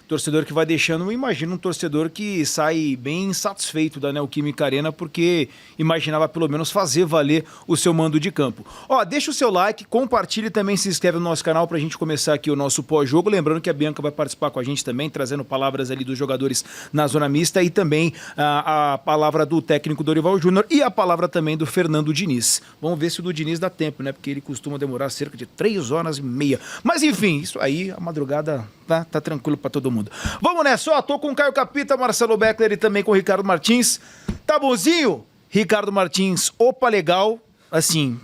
Torcedor que vai deixando, imagina um torcedor que sai bem insatisfeito da Neoquímica Arena porque imaginava pelo menos fazer valer o seu mando de campo. Ó, deixa o seu like, compartilhe e também se inscreve no nosso canal pra gente começar aqui o nosso pós-jogo. Lembrando que a Bianca vai participar com a gente também, trazendo palavras ali dos jogadores na zona mista e também a palavra do técnico Dorival Júnior e a palavra também do Fernando Diniz. Vamos ver se o do Diniz dá tempo, né? Porque ele costuma demorar cerca de 3h30. Mas enfim, isso aí, a madrugada tá tranquilo pra todo mundo. Vamos nessa, ó, tô com o Caio Capita, Marcelo Beckler e também com o Ricardo Martins. Tá bonzinho? Ricardo Martins, opa, legal. Assim,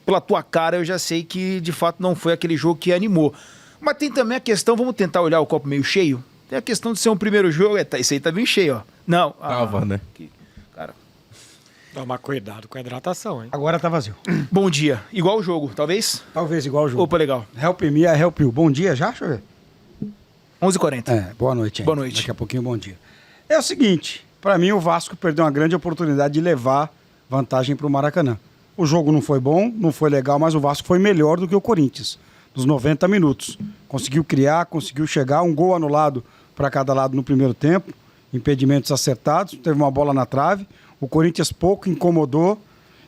pela tua cara eu já sei que de fato não foi aquele jogo que animou. Mas tem também a questão, vamos tentar olhar o copo meio cheio? Tem a questão de ser um primeiro jogo, esse aí tá bem cheio, ó. Não. Tava, né? Cara. Toma cuidado com a hidratação, hein? Agora tá vazio. Bom dia. Igual o jogo, talvez? Talvez igual o jogo. Opa, legal. Help me, I help you. Bom dia já, deixa eu ver. 11h40. Boa noite, hein? Boa noite. Daqui a pouquinho, bom dia. É o seguinte, pra mim o Vasco perdeu uma grande oportunidade de levar vantagem pro Maracanã. O jogo não foi bom, não foi legal, mas o Vasco foi melhor do que o Corinthians, nos 90 minutos. Conseguiu criar, conseguiu chegar, um gol anulado para cada lado no primeiro tempo, impedimentos acertados, teve uma bola na trave, o Corinthians pouco incomodou.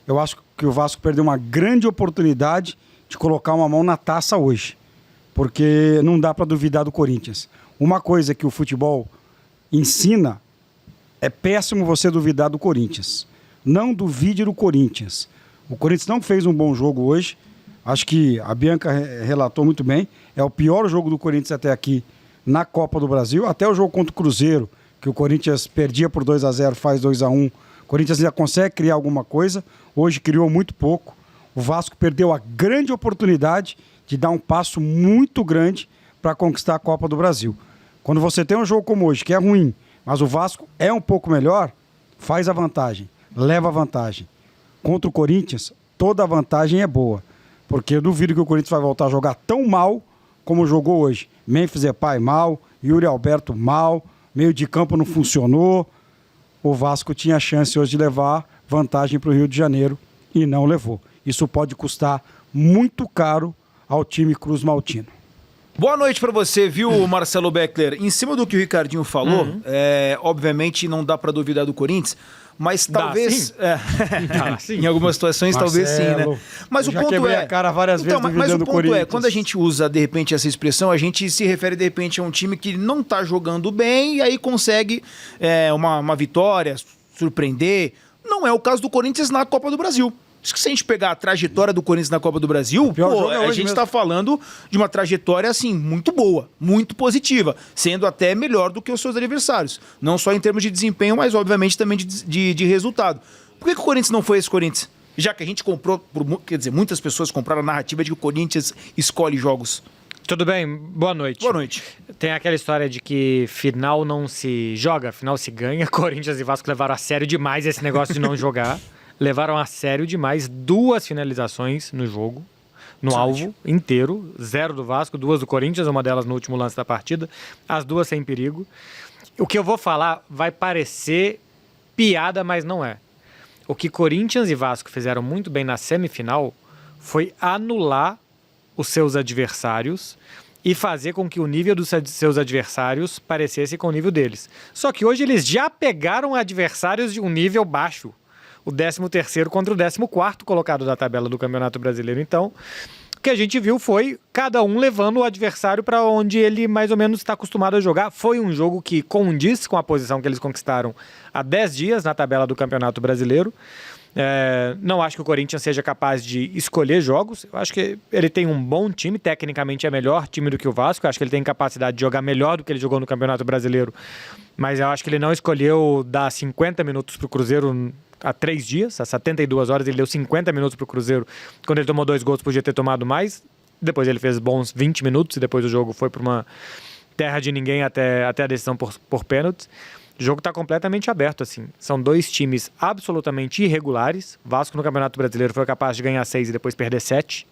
Eu acho que o Vasco perdeu uma grande oportunidade de colocar uma mão na taça hoje, porque não dá para duvidar do Corinthians. Uma coisa que o futebol ensina, é péssimo você duvidar do Corinthians. Não duvide do Corinthians. O Corinthians não fez um bom jogo hoje, acho que a Bianca relatou muito bem, é o pior jogo do Corinthians até aqui na Copa do Brasil, até o jogo contra o Cruzeiro, que o Corinthians perdia por 2-0, faz 2-1, o Corinthians ainda consegue criar alguma coisa, hoje criou muito pouco. O Vasco perdeu a grande oportunidade de dar um passo muito grande para conquistar a Copa do Brasil. Quando você tem um jogo como hoje, que é ruim, mas o Vasco é um pouco melhor, faz a vantagem, leva a vantagem. Contra o Corinthians, toda a vantagem é boa, porque eu duvido que o Corinthians vai voltar a jogar tão mal como jogou hoje. Memphis Depay mal, Yuri Alberto mal, meio de campo não funcionou. O Vasco tinha a chance hoje de levar vantagem para o Rio de Janeiro e não levou. Isso pode custar muito caro ao time Cruz Maltino. Boa noite pra você, viu, Marcelo Beckler? Em cima do que o Ricardinho falou, obviamente não dá pra duvidar do Corinthians, mas talvez... Sim. Em algumas situações, Marcelo, talvez sim, né? Mas o já ponto quebrei a cara várias vezes mas duvidando o do ponto Corinthians. quando a gente usa, de repente, essa expressão, a gente se refere, de repente, a um time que não tá jogando bem e aí consegue uma vitória, surpreender. Não é o caso do Corinthians na Copa do Brasil. Acho que se a gente pegar a trajetória do Corinthians na Copa do Brasil, a gente está falando de uma trajetória, assim, muito boa, muito positiva, sendo até melhor do que os seus adversários. Não só em termos de desempenho, mas, obviamente, também de resultado. Por que o Corinthians não foi esse Corinthians? Já que a gente comprou, quer dizer, muitas pessoas compraram a narrativa de que o Corinthians escolhe jogos. Tudo bem? Boa noite. Boa noite. Tem aquela história de que final não se joga, final se ganha. Corinthians e Vasco levaram a sério demais esse negócio de não jogar. Levaram a sério demais 2 finalizações no jogo, no alvo inteiro. 0 do Vasco, 2 do Corinthians, uma delas no último lance da partida. As 2 sem perigo. O que eu vou falar vai parecer piada, mas não é. O que Corinthians e Vasco fizeram muito bem na semifinal foi anular os seus adversários e fazer com que o nível dos seus adversários parecesse com o nível deles. Só que hoje eles já pegaram adversários de um nível baixo. O 13º contra o 14º colocado da tabela do Campeonato Brasileiro. Então, o que a gente viu foi cada um levando o adversário para onde ele mais ou menos está acostumado a jogar. Foi um jogo que condiz com a posição que eles conquistaram há 10 dias na tabela do Campeonato Brasileiro. Não acho que o Corinthians seja capaz de escolher jogos. Eu acho que ele tem um bom time, tecnicamente é melhor time do que o Vasco. Eu acho que ele tem capacidade de jogar melhor do que ele jogou no Campeonato Brasileiro. Mas eu acho que ele não escolheu dar 50 minutos para o Cruzeiro há 3 dias, há 72 horas, ele deu 50 minutos para o Cruzeiro. Quando ele tomou 2 gols, podia ter tomado mais. Depois ele fez bons 20 minutos e depois o jogo foi para uma terra de ninguém até a decisão por pênaltis. O jogo está completamente aberto, assim. São 2 times absolutamente irregulares. Vasco no Campeonato Brasileiro foi capaz de ganhar 6 e depois perder 7.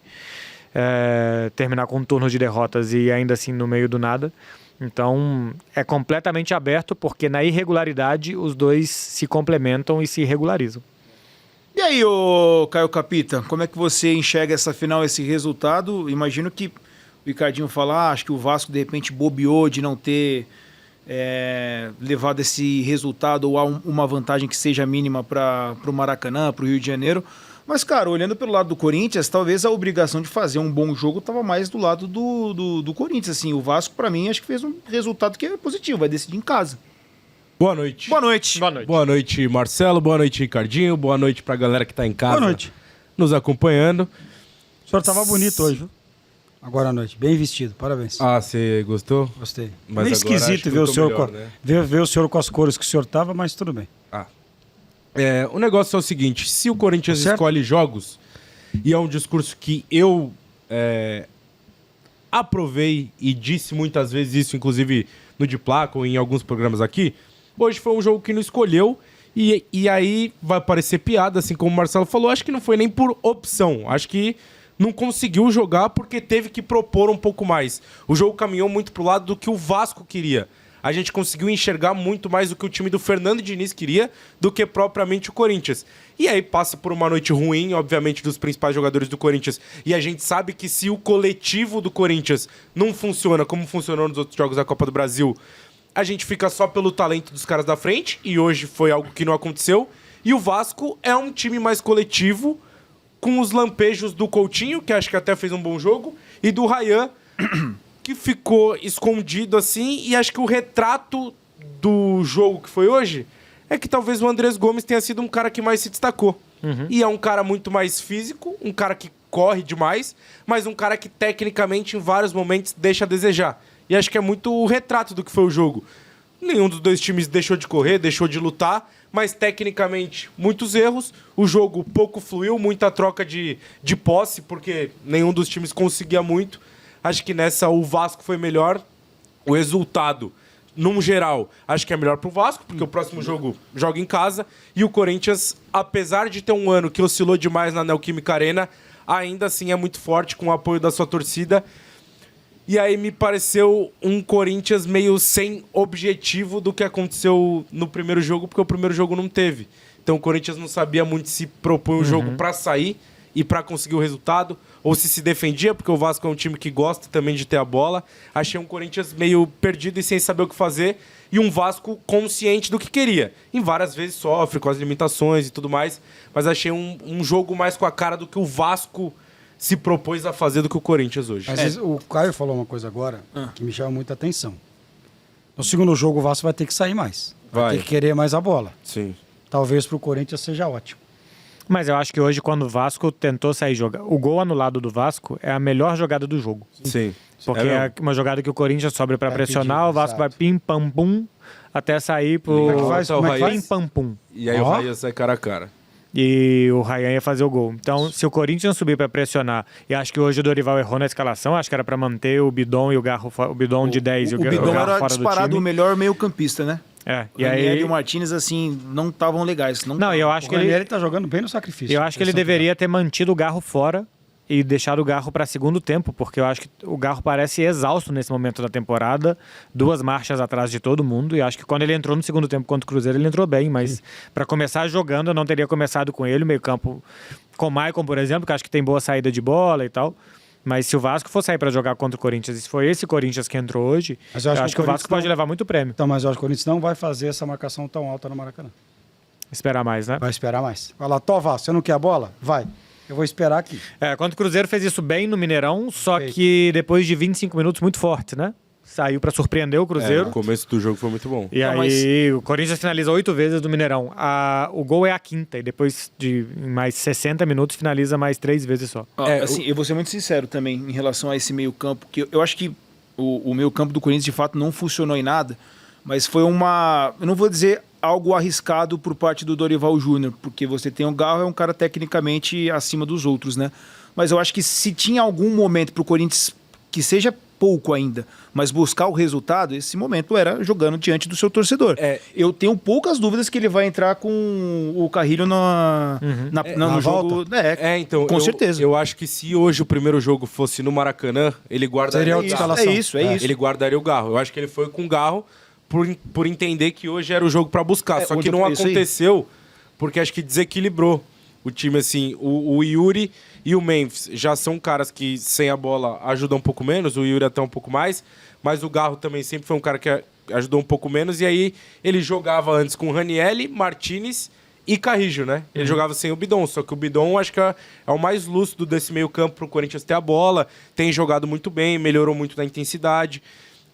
Terminar com um turno de derrotas e ainda assim no meio do nada. Então, é completamente aberto porque na irregularidade os 2 se complementam e se regularizam. E aí, ô Caio Capita, como é que você enxerga essa final, esse resultado? Imagino que o Ricardinho fala, acho que o Vasco de repente bobeou de não ter levado esse resultado ou uma vantagem que seja mínima para o Maracanã, para o Rio de Janeiro. Mas, cara, olhando pelo lado do Corinthians, talvez a obrigação de fazer um bom jogo estava mais do lado do Corinthians. Assim, o Vasco, para mim, acho que fez um resultado que é positivo, vai decidir em casa. Boa noite. Boa noite. Boa noite. Boa noite, Marcelo. Boa noite, Ricardinho. Boa noite pra galera que tá em casa. Boa noite. Nos acompanhando. O senhor tava bonito hoje, viu? Agora à noite. Bem vestido. Parabéns. Ah, você gostou? Gostei. Mas Meio agora acho esquisito que ver eu o, tô senhor melhor, com, né? ver o senhor com as cores que o senhor tava, mas tudo bem. O negócio é o seguinte, se o Corinthians Certo. escolhe jogos, e é um discurso que eu aprovei e disse muitas vezes isso, inclusive no De Placa ou em alguns programas aqui, hoje foi um jogo que não escolheu, e aí vai parecer piada, assim como o Marcelo falou, acho que não foi nem por opção, acho que não conseguiu jogar porque teve que propor um pouco mais. O jogo caminhou muito pro lado do que o Vasco queria. A gente conseguiu enxergar muito mais do que o time do Fernando Diniz queria do que propriamente o Corinthians. E aí passa por uma noite ruim, obviamente, dos principais jogadores do Corinthians. E a gente sabe que se o coletivo do Corinthians não funciona como funcionou nos outros jogos da Copa do Brasil, a gente fica só pelo talento dos caras da frente. E hoje foi algo que não aconteceu. E o Vasco é um time mais coletivo, com os lampejos do Coutinho, que acho que até fez um bom jogo, e do Ryan, que ficou escondido assim, e acho que o retrato do jogo que foi hoje é que talvez o Andrés Gomes tenha sido um cara que mais se destacou. E é um cara muito mais físico, um cara que corre demais, mas um cara que tecnicamente em vários momentos deixa a desejar. E acho que é muito o retrato do que foi o jogo. Nenhum dos dois times deixou de correr, deixou de lutar, mas tecnicamente muitos erros. O jogo pouco fluiu, muita troca de posse, porque nenhum dos times conseguia muito. Acho que nessa o Vasco foi melhor. O resultado, num geral, acho que é melhor pro Vasco, porque o próximo jogo joga em casa. E o Corinthians, apesar de ter um ano que oscilou demais na Neoquímica Arena, ainda assim é muito forte com o apoio da sua torcida. E aí me pareceu um Corinthians meio sem objetivo do que aconteceu no primeiro jogo, porque o primeiro jogo não teve. Então o Corinthians não sabia muito se propõe um jogo pra sair e pra conseguir o resultado, ou se defendia, porque o Vasco é um time que gosta também de ter a bola. Achei um Corinthians meio perdido e sem saber o que fazer, e um Vasco consciente do que queria. Em várias vezes sofre com as limitações e tudo mais, mas achei um jogo mais com a cara do que o Vasco se propôs a fazer do que o Corinthians hoje. Mas o Caio falou uma coisa agora que me chama muita atenção. No segundo jogo, o Vasco vai ter que sair mais. Vai ter que querer mais a bola. Sim. Talvez pro Corinthians seja ótimo. Mas eu acho que hoje, quando o Vasco tentou sair jogar, o gol anulado do Vasco é a melhor jogada do jogo. Sim. Porque é uma jogada que o Corinthians sobe pra pressionar, pedido, o Vasco vai exato. pim, pam, pum, até sair pro Como é que faz? Como é que pim, faz? pam, pum. E aí o Raia sai cara a cara. E o Ryan ia fazer o gol. Então, se o Corinthians subir pra pressionar, e acho que hoje o Dorival errou na escalação, acho que era pra manter o Bidon e o Garro, o Bidon de 10 e o O Bidon Garro era fora do disparado o time. melhor meio-campista, né? E Ranieri aí e o Martínez, assim, não estavam legais. Não, e eu acho O que ele Ranieri tá jogando bem no sacrifício. Eu acho que ele deveria ter mantido o Garro fora e deixado o Garro para segundo tempo, porque eu acho que o Garro parece exausto nesse momento da temporada, 2 marchas atrás de todo mundo, e acho que quando ele entrou no segundo tempo contra o Cruzeiro, ele entrou bem, mas para começar jogando, eu não teria começado com ele, o meio-campo com o Maicon, por exemplo, que acho que tem boa saída de bola e tal. Mas se o Vasco for sair para jogar contra o Corinthians, e se foi esse Corinthians que entrou hoje, Mas eu acho que o Vasco pode levar muito prêmio. Então, mas eu acho que o Corinthians não vai fazer essa marcação tão alta no Maracanã. Esperar mais, né? Vai esperar mais. Vai lá, Vasco, você não quer a bola? Vai. Eu vou esperar aqui. Contra o Cruzeiro fez isso bem no Mineirão, só Feito. que depois de 25 minutos muito forte, né? Saiu para surpreender o Cruzeiro. O começo do jogo foi muito bom. E aí, o Corinthians finaliza 8 vezes do Mineirão. O gol é a quinta, e depois de mais 60 minutos, finaliza mais 3 vezes só. Assim, eu vou ser muito sincero também em relação a esse meio-campo, que eu acho que o meio-campo do Corinthians de fato não funcionou em nada, mas foi uma. Eu não vou dizer algo arriscado por parte do Dorival Júnior, porque você tem o Garro, é um cara tecnicamente acima dos outros, né? Mas eu acho que se tinha algum momento pro Corinthians que seja pouco ainda, mas buscar o resultado, esse momento era jogando diante do seu torcedor. Eu tenho poucas dúvidas que ele vai entrar com o Carrilho no jogo. Então, com certeza. Eu acho que se hoje o primeiro jogo fosse no Maracanã, ele guardaria Seria o outra Garro. escalação. É isso. Ele guardaria o Garro. Eu acho que ele foi com o Garro por entender que hoje era o jogo pra buscar. Só que não isso aí. aconteceu, porque acho que desequilibrou o time, assim. O Yuri e o Memphis já são caras que, sem a bola, ajudam um pouco menos, o Yuri até um pouco mais, mas o Garro também sempre foi um cara que ajudou um pouco menos, e aí ele jogava antes com Ranieri, Martinez e Carrillo, né? Ele jogava sem o Bidon, só que o Bidon acho que é o mais lúcido desse meio campo pro Corinthians ter a bola, tem jogado muito bem, melhorou muito na intensidade,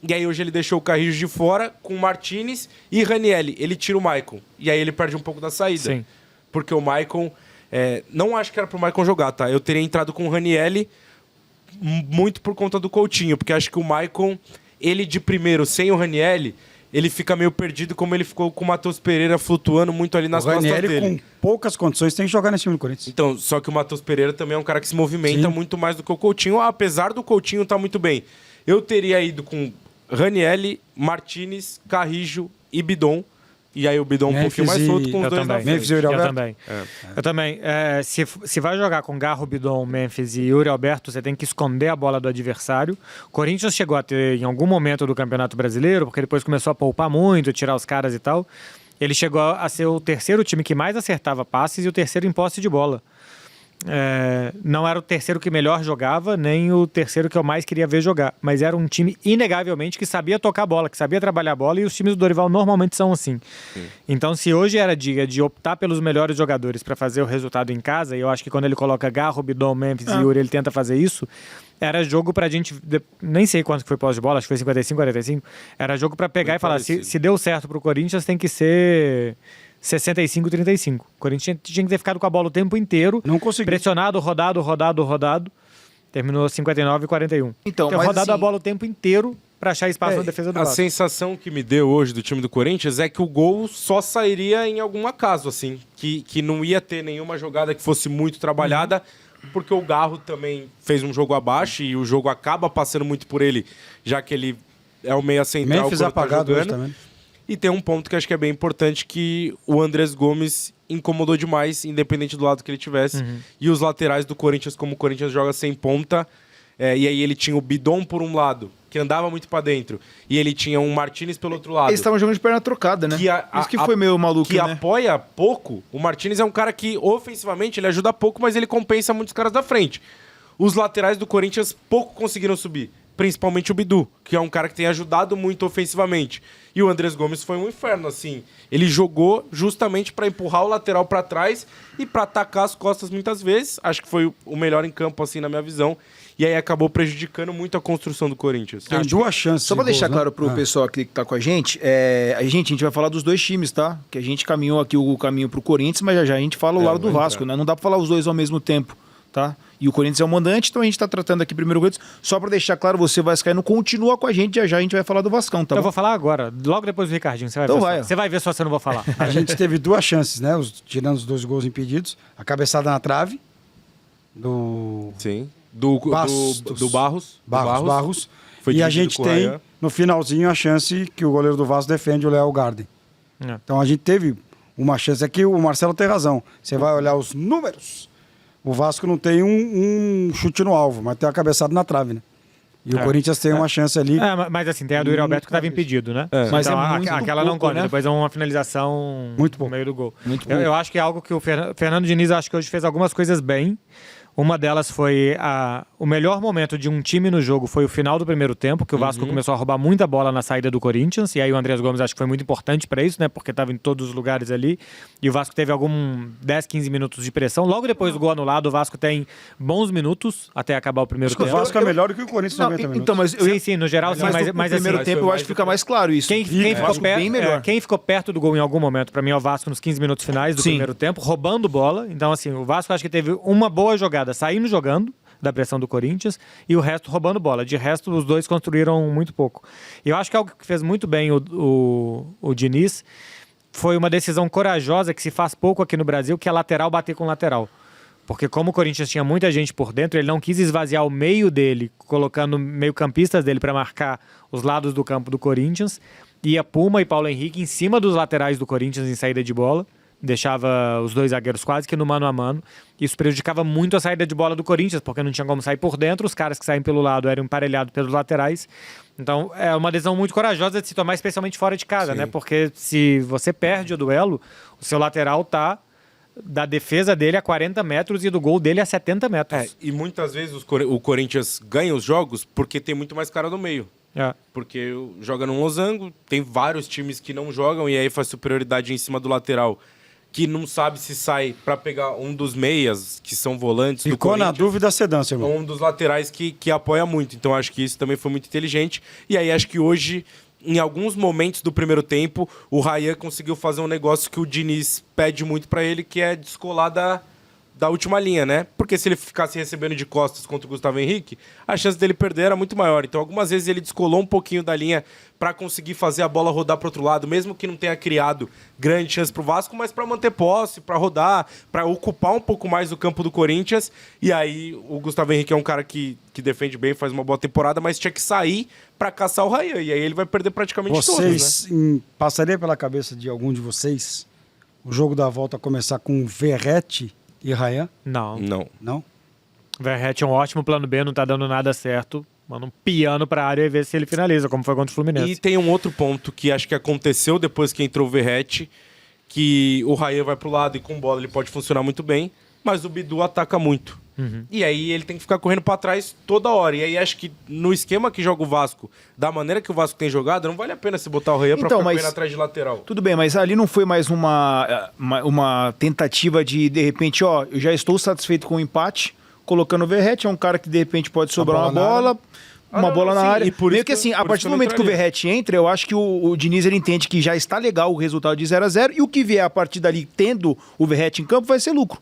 e aí hoje ele deixou o Carrillo de fora com Martinez e Ranieri, ele tira o Maicon, e aí ele perde um pouco da saída. Sim. Porque o Maicon, não acho que era pro Maicon jogar, tá? Eu teria entrado com o Ranieri muito por conta do Coutinho, porque acho que o Maicon, ele de primeiro, sem o Ranieri, ele fica meio perdido, como ele ficou com o Matheus Pereira flutuando muito ali nas O costas Ranieri, dele. com poucas condições, tem que jogar nesse time do Corinthians. Então, só que o Matheus Pereira também é um cara que se movimenta muito mais do que o Coutinho, apesar do Coutinho estar muito bem. Eu teria ido com Ranieri, Martinez, Carrillo e Bidon. E aí o Bidon um pouquinho mais solto com os dois na frente. Memphis e Yuri Alberto. Eu também. Se vai jogar com Garro, Bidon, Memphis e Yuri Alberto, você tem que esconder a bola do adversário. O Corinthians chegou a ter, em algum momento do Campeonato Brasileiro, porque depois começou a poupar muito, tirar os caras e tal, ele chegou a ser o terceiro time que mais acertava passes e o terceiro em posse de bola. Não era o terceiro que melhor jogava, nem o terceiro que eu mais queria ver jogar, mas era um time inegavelmente que sabia tocar bola, que sabia trabalhar a bola, e os times do Dorival normalmente são assim. Então, se hoje era dia de optar pelos melhores jogadores para fazer o resultado em casa, e eu acho que quando ele coloca Garro, Bidon, Memphis e Yuri, ele tenta fazer isso, era jogo pra gente, nem sei quanto que foi pós de bola, acho que foi 55, 45, era jogo pra pegar e falar, se deu certo pro Corinthians, tem que ser 65-35. O Corinthians tinha que ter ficado com a bola o tempo inteiro. Não conseguiu. Pressionado, rodado. Terminou 59-41. Então, Ter mas rodado assim- a bola o tempo inteiro para achar espaço na defesa do A Vasco. sensação que me deu hoje do time do Corinthians é que o gol só sairia em algum acaso, assim. Que não ia ter nenhuma jogada que fosse muito trabalhada, porque o Garro também fez um jogo abaixo e o jogo acaba passando muito por ele, já que ele é o meia central. Memphis quando tá apagado hoje jogando. também. E tem um ponto que acho que é bem importante, que o Andrés Gomes incomodou demais, independente do lado que ele tivesse. E os laterais do Corinthians, como o Corinthians joga sem ponta, e aí ele tinha o Bidon por um lado, que andava muito pra dentro, e ele tinha um Martinez pelo outro lado. Eles estavam jogando de perna trocada, né? Isso que foi meio maluco, que né? apoia pouco. O Martinez é um cara que, ofensivamente, ele ajuda pouco, mas ele compensa muitos caras da frente. Os laterais do Corinthians pouco conseguiram subir. Principalmente o Bidu, que é um cara que tem ajudado muito ofensivamente. E o Andrés Gomes foi um inferno, assim. Ele jogou justamente para empurrar o lateral para trás e para atacar as costas muitas vezes. Acho que foi o melhor em campo, assim, na minha visão. E aí acabou prejudicando muito a construção do Corinthians. Tem duas chances. Só pra de deixar gols, claro né? pro pessoal aqui que tá com a gente vai falar dos dois times, tá? Que a gente caminhou aqui o caminho pro Corinthians, mas já a gente fala o lado do Vasco, né? Não dá pra falar os dois ao mesmo tempo, tá? E o Corinthians é o mandante, então a gente tá tratando aqui primeiro o Corinthians. Só pra deixar claro, você vascaíno, continua com a gente, já a gente vai falar do Vascão, tá Eu bom? vou falar agora, logo depois do Ricardinho. Você vai Então ver vai, só. ó. Você vai ver só se eu não vou falar. A gente teve duas chances, né? Tirando os dois gols impedidos. A cabeçada na trave do Sim. Do Barros. Barros. Foi E a dividido gente com o tem, Ryan. no finalzinho, a chance que o goleiro do Vasco defende o Léo Garden. É. Então a gente teve uma chance aqui, o Marcelo tem razão. Você vai olhar os números, o Vasco não tem um chute no alvo, mas tem uma cabeçada na trave, né? E o Corinthians tem uma chance ali. Mas assim, tem a do Yuri Alberto que estava impedido, né? Mas Então, é muito aquela pouco, não conta. né? Depois é uma finalização Muito no pouco. meio do gol. Muito Eu acho que é algo que o Fernando Diniz, acho que hoje fez algumas coisas bem. Uma delas foi o melhor momento de um time no jogo foi o final do primeiro tempo, que o Vasco começou a roubar muita bola na saída do Corinthians, e aí o Andrés Gomes acho que foi muito importante para isso, né? Porque estava em todos os lugares ali, e o Vasco teve 10, 15 minutos de pressão. Logo depois do gol anulado, o Vasco tem bons minutos até acabar o primeiro Acho que o tempo. Vasco é melhor do que o Corinthians Não, 90 minutos. então, mas eu Sim, no geral, sim, mas mas no assim, primeiro mas tempo foi eu mais acho que fica mais claro isso. Quem ficou bem melhor. quem ficou perto do gol em algum momento, pra mim, é o Vasco nos 15 minutos finais do Sim. primeiro tempo, roubando bola. Então, assim, o Vasco acho que teve uma boa jogada saindo jogando da pressão do Corinthians e o resto roubando bola. De resto, os dois construíram muito pouco. E eu acho que algo que fez muito bem o Diniz foi uma decisão corajosa que se faz pouco aqui no Brasil, que é lateral bater com lateral. Porque como o Corinthians tinha muita gente por dentro, ele não quis esvaziar o meio dele, colocando meio-campistas dele para marcar os lados do campo do Corinthians. Ia Puma e Paulo Henrique em cima dos laterais do Corinthians em saída de bola. Deixava os dois zagueiros quase que no mano a mano. Isso prejudicava muito a saída de bola do Corinthians, porque não tinha como sair por dentro. Os caras que saem pelo lado eram emparelhados pelos laterais. Então é uma decisão muito corajosa de se tomar, especialmente fora de casa, né? Porque se você perde o duelo, o seu lateral tá da defesa dele a 40 metros e do gol dele a 70 metros. E muitas vezes o Corinthians ganha os jogos porque tem muito mais cara no meio. Porque joga num losango, tem vários times que não jogam e aí faz superioridade em cima do lateral, que não sabe se sai pra pegar um dos meias, que são volantes do Ficou na Corinthians, dúvida a sedância, irmão. ou um dos laterais que apoia muito. Então acho que isso também foi muito inteligente. E aí acho que hoje, em alguns momentos do primeiro tempo, o Ryan conseguiu fazer um negócio que o Diniz pede muito pra ele, que é descolar da última linha, né? Porque se ele ficasse recebendo de costas contra o Gustavo Henrique, a chance dele perder era muito maior. Então, algumas vezes ele descolou um pouquinho da linha para conseguir fazer a bola rodar para outro lado, mesmo que não tenha criado grande chance pro Vasco, mas para manter posse, para rodar, para ocupar um pouco mais o campo do Corinthians. E aí, o Gustavo Henrique é um cara que defende bem, faz uma boa temporada, mas tinha que sair para caçar o Ryan. E aí ele vai perder praticamente todos, né? Passaria pela cabeça de algum de vocês o jogo da volta começar com Verratti e Ryan? Não. Não? Verratti é um ótimo plano B, não tá dando nada certo. Manda um piano pra área e vê se ele finaliza, como foi contra o Fluminense. E tem um outro ponto que acho que aconteceu depois que entrou o Verratti, que o Ryan vai pro lado e com bola ele pode funcionar muito bem, mas o Bidu ataca muito. E aí ele tem que ficar correndo pra trás toda hora. E aí acho que no esquema que joga o Vasco, da maneira que o Vasco tem jogado, não vale a pena se botar o Ryan pra ficar correndo atrás de lateral. Tudo bem, mas ali não foi mais uma tentativa de repente, ó, eu já estou satisfeito com o empate, colocando o Verratti, é um cara que de repente pode sobrar uma bola na área. E por Meio isso que assim, a por partir isso do momento que o Verratti entra, eu acho que o Diniz ele entende que já está legal o resultado de 0-0 e o que vier a partir dali, tendo o Verratti em campo, vai ser lucro.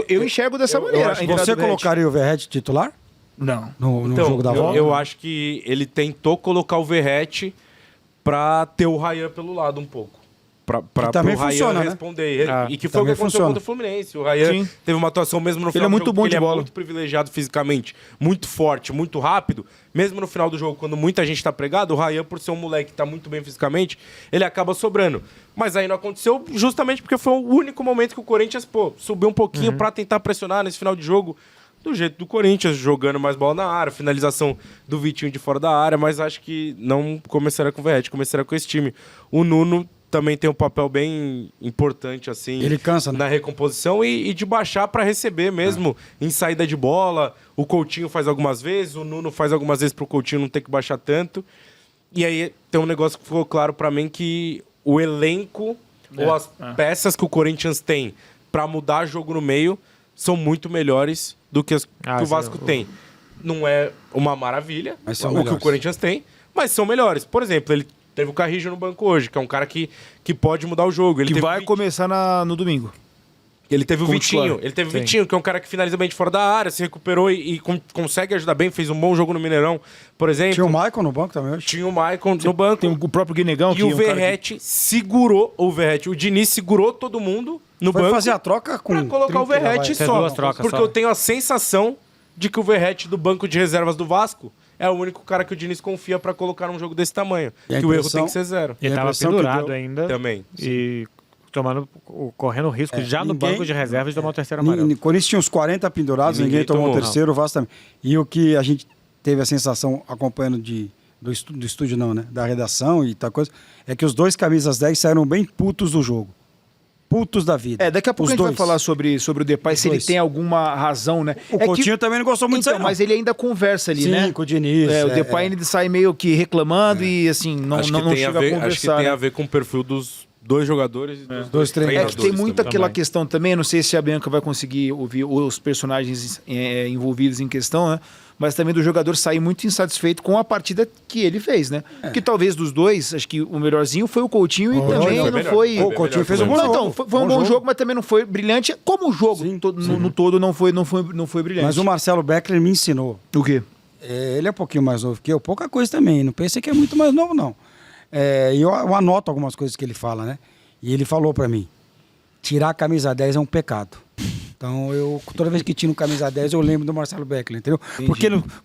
Eu enxergo dessa maneira. Você colocaria o Verratti titular? Não. No jogo da volta? Eu acho que ele tentou colocar o Verratti pra ter o Ryan pelo lado um pouco. Pra também o Ryan funciona, né? responder. E que foi o que aconteceu contra o Fluminense. O Ryan teve uma atuação mesmo no final é muito do jogo, bom porque de ele bola. é muito privilegiado fisicamente, muito forte, muito rápido. Mesmo no final do jogo, quando muita gente tá pregado, o Ryan, por ser um moleque que tá muito bem fisicamente, ele acaba sobrando. Mas aí não aconteceu justamente porque foi o único momento que o Corinthians, subiu um pouquinho pra tentar pressionar nesse final de jogo. Do jeito do Corinthians, jogando mais bola na área, finalização do Vitinho de fora da área, mas acho que não começaria com o Verratti, começaria com esse time. O Nuno também tem um papel bem importante, assim, ele cansa, né? Na recomposição e de baixar para receber mesmo em saída de bola. O Coutinho faz algumas vezes, o Nuno faz algumas vezes pro Coutinho não ter que baixar tanto. E aí tem um negócio que ficou claro para mim, que o elenco ou as peças que o Corinthians tem para mudar jogo no meio são muito melhores do que as que o Vasco tem. Não é uma maravilha o que o Corinthians tem, mas são melhores. Por exemplo, ele teve o Carrijo no banco hoje, que é um cara que pode mudar o jogo. Ele vai começar no domingo. Ele teve o Vitinho. Ele teve o Sim. Vitinho, que é um cara que finaliza bem de fora da área, se recuperou e consegue ajudar bem, fez um bom jogo no Mineirão, por exemplo. Tinha o Maicon no banco também hoje? Tinha o Maicon no banco. Tem o próprio Guinegão. E o Verratti segurou o Diniz segurou todo mundo no banco. Foi fazer a troca com... Pra colocar o Verratti Fez só. duas trocas Porque só. eu tenho a sensação de que o Verratti do banco de reservas do Vasco é o único cara que o Diniz confia pra colocar num jogo desse tamanho. E a que o erro impressão- tem que ser 0. Ele E a tava impressão que pendurado deu- ainda. Também. E correndo o risco já no ninguém- banco de reservas de tomar o terceiro amarelo. O Corinthians tinha uns 40 pendurados, E ninguém ninguém tomou o tomou. terceiro, o Vasco também. E o que a gente teve a sensação acompanhando do estúdio não, né? Da redação e tal coisa, é que os dois camisas 10 saíram bem putos do jogo. Putos da vida. Daqui a pouco Os a gente vai dois. falar sobre o Depay, se ele dois. tem alguma razão, né? O Coutinho também não gostou muito disso aí, não. mas ele ainda conversa ali, Sim, né? com o Diniz. O Depay ele sai meio que reclamando e assim, não Acho que tem chega a ver, a conversar. acho que tem né? a ver com o perfil dos dois jogadores e dos Dois treinadores. É que tem muito também. aquela questão também, não sei se a Bianca vai conseguir ouvir os personagens envolvidos em questão, né? Mas também do jogador sair muito insatisfeito com a partida que ele fez, né? Porque talvez dos dois, acho que o melhorzinho foi o Coutinho e também foi não melhor. foi... Foi O Coutinho fez um bom Não, jogo. então, foi um bom jogo, mas também não foi brilhante. Como o jogo Sim, no todo não foi brilhante. Mas o Marcelo Beckler me ensinou. O quê? Ele é um pouquinho mais novo que eu, pouca coisa também. Não pensei que é muito mais novo, não. E eu anoto algumas coisas que ele fala, né? E ele falou pra mim: tirar a camisa 10 é um pecado. Então, toda vez que tiro camisa 10, eu lembro do Marcelo Beckler, entendeu?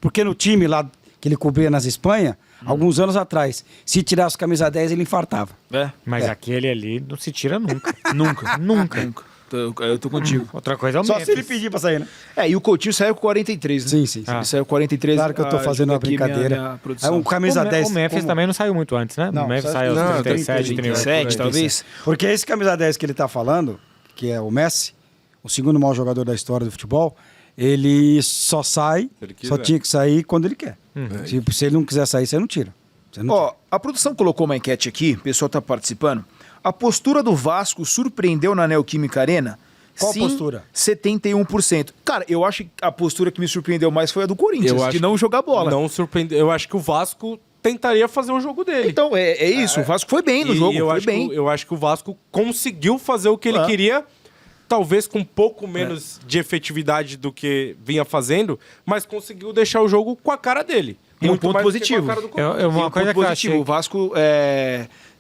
Porque no time lá que ele cobria nas Espanha, alguns anos atrás, se tirasse camisa 10, ele infartava. Mas aquele ali não se tira nunca. Nunca. Eu tô contigo. Outra coisa é o Só Memphis. se ele pedir pra sair, né? E o Coutinho saiu com 43, né? Sim. Ele saiu com 43. Claro que eu tô fazendo uma aqui brincadeira. minha produção. Um camisa 10. O Memphis como- também não saiu muito antes, né? Não, o Memphis saiu- saiu aos não, 37, 37, 38. 37, talvez. Porque esse camisa 10 que ele tá falando, que é o Messi, o segundo maior jogador da história do futebol, ele só sai, ele quiser. só tinha que sair quando ele quer. Tipo, se ele não quiser sair, você não tira. Você não Ó, a produção colocou uma enquete aqui, o pessoal tá participando. A postura do Vasco surpreendeu na Neoquímica Arena? Qual Sim, postura? 71%. Cara, eu acho que a postura que me surpreendeu mais foi a do Corinthians, Eu acho de não jogar bola. Não surpreendeu. Eu acho que o Vasco tentaria fazer o jogo dele. Então, é isso. O Vasco foi bem no jogo, eu foi acho bem. eu acho que o Vasco conseguiu fazer o que ele queria, talvez com um pouco menos de efetividade do que vinha fazendo, mas conseguiu deixar o jogo com a cara dele. Tem um Muito ponto mais do que positivo. com a cara do Eu, Corinthians. eu, Tem uma um coisa ponto que eu positivo. achei... O Vasco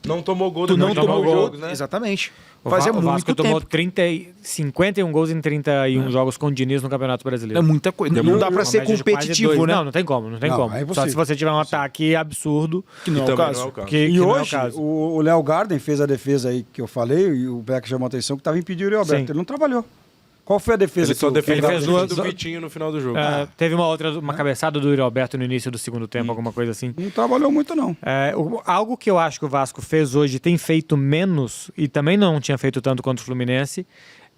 Não tomou gol tu não tomou gol, jogos, né? Exatamente. O Fazia Vasco muito tomou tempo. 51 gols em 31 jogos com o Diniz no Campeonato Brasileiro. É muita coisa. Não dá pra Uma ser média de quase competitivo, dois. né? Não, não tem como, não tem Não, como. é Só impossível. se você tiver um ataque absurdo, Que não é o também caso. não é o caso. que E não é o hoje, caso. o Léo Garden fez a defesa aí que eu falei, e o Beck chamou a atenção que estava impedindo o Yuri Alberto. Sim. Ele não trabalhou. Qual foi a defesa Ele só que o- defendeu ele fez duas- do Vitinho no final do jogo. Teve uma cabeçada do Yuri Alberto no início do segundo tempo, alguma coisa assim. Não trabalhou muito, não. Algo que eu acho que o Vasco fez hoje, tem feito menos, e também não tinha feito tanto quanto o Fluminense,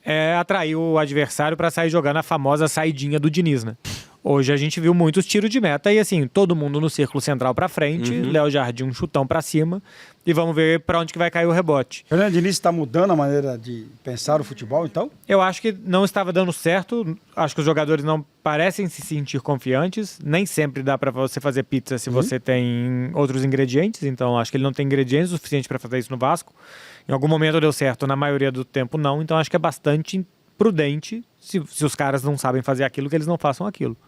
é atrair o adversário para sair jogando a famosa saidinha do Diniz, né? Hoje a gente viu muitos tiros de meta e assim, todo mundo no círculo central para frente, Léo Jardim um chutão para cima e vamos ver para onde que vai cair o rebote. Fernando Diniz está mudando a maneira de pensar o futebol, então? Eu acho que não estava dando certo, acho que os jogadores não parecem se sentir confiantes, nem sempre dá para você fazer pizza se você tem outros ingredientes, então acho que ele não tem ingredientes o suficiente para fazer isso no Vasco. Em algum momento deu certo, na maioria do tempo não, então acho que é bastante prudente se os caras não sabem fazer aquilo, que eles não façam aquilo.